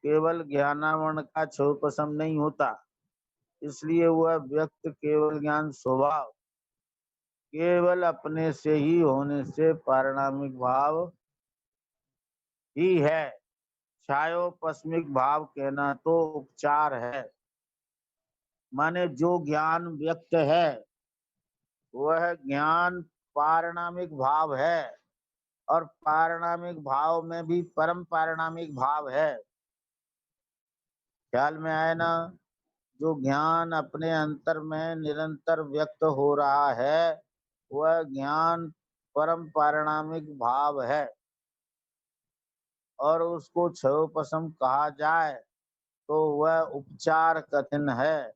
केवल ज्ञानावरण का क्षोपसम नहीं होता, इसलिए वह व्यक्त केवल ज्ञान स्वभाव केवल अपने से ही होने से पारिणामिक भाव ही है। छायोपस्मिक भाव कहना तो उपचार है, माने जो ज्ञान व्यक्त है वह ज्ञान पारिणामिक भाव है, और पारिणामिक भाव में भी परम पारिणामिक भाव है। ख्याल में आए ना? जो ज्ञान अपने अंतर में निरंतर व्यक्त हो रहा है वह ज्ञान परम पारिणामिक भाव है, और उसको क्षयोपशम कहा जाए तो वह उपचार कथन है।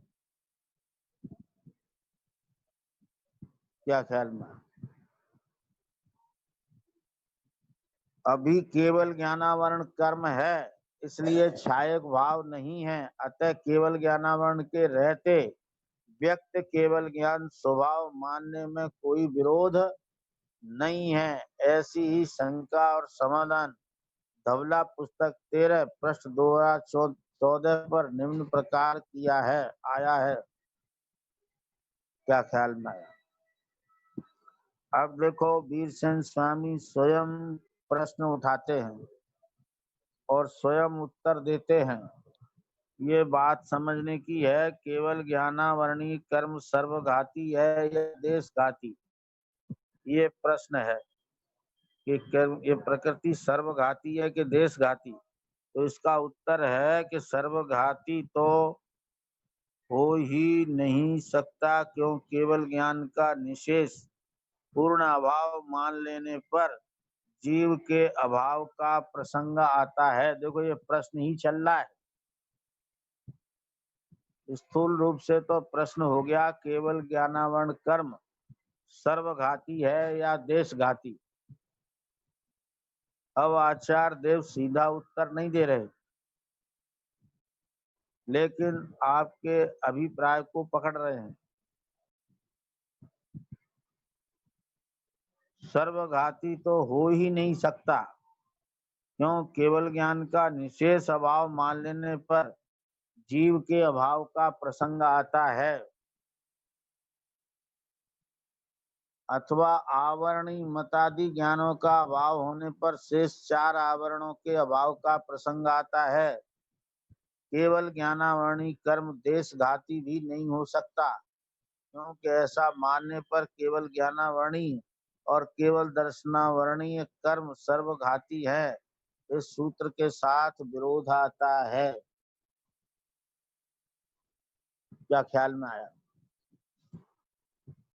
क्या ख्याल में? अभी केवल ज्ञानावरण कर्म है, इसलिए छायक भाव नहीं है। अतः केवल ज्ञानावरण के रहते व्यक्त केवल ज्ञान स्वभाव मानने में कोई विरोध नहीं है। ऐसी ही शंका और समाधान धवला पुस्तक 13 पृष्ठ 2014 पर निम्न प्रकार किया है आया है। क्या ख्याल में आया? अब देखो, वीरसेन स्वामी स्वयं प्रश्न उठाते हैं और स्वयं उत्तर देते हैं। ये बात समझने की है, केवल ज्ञानावरणीय कर्म सर्वघाती है या देशघाती। ये प्रश्न है कि ये प्रकृति सर्वघाती है कि देशघाती। तो इसका उत्तर है कि सर्वघाती तो हो ही नहीं सकता, क्यों केवल ज्ञान का निशेष पूर्ण अभाव मान लेने पर जीव के अभाव का प्रसंग आता है। देखो, ये प्रश्न ही चल रहा है। स्थूल रूप से तो प्रश्न हो गया केवल ज्ञानावरण कर्म सर्वघाती है या देशघाती। अब आचार्य देव सीधा उत्तर नहीं दे रहे, लेकिन आपके अभिप्राय को पकड़ रहे हैं। सर्वघाती तो हो ही नहीं सकता, क्यों केवल ज्ञान का निशेष अभाव मान लेने पर जीव के अभाव का प्रसंग आता है, अथवा आवरणी मतादि ज्ञानों का अभाव होने पर शेष 4 आवरणों के अभाव का प्रसंग आता है। केवल ज्ञानावरणी कर्म देशघाती भी नहीं हो सकता, क्योंकि ऐसा मानने पर केवल ज्ञानावरणीय और केवल दर्शनावरणीय कर्म सर्वघाती है। इस सूत्र के साथ विरोध आता है। क्या ख्याल में आया?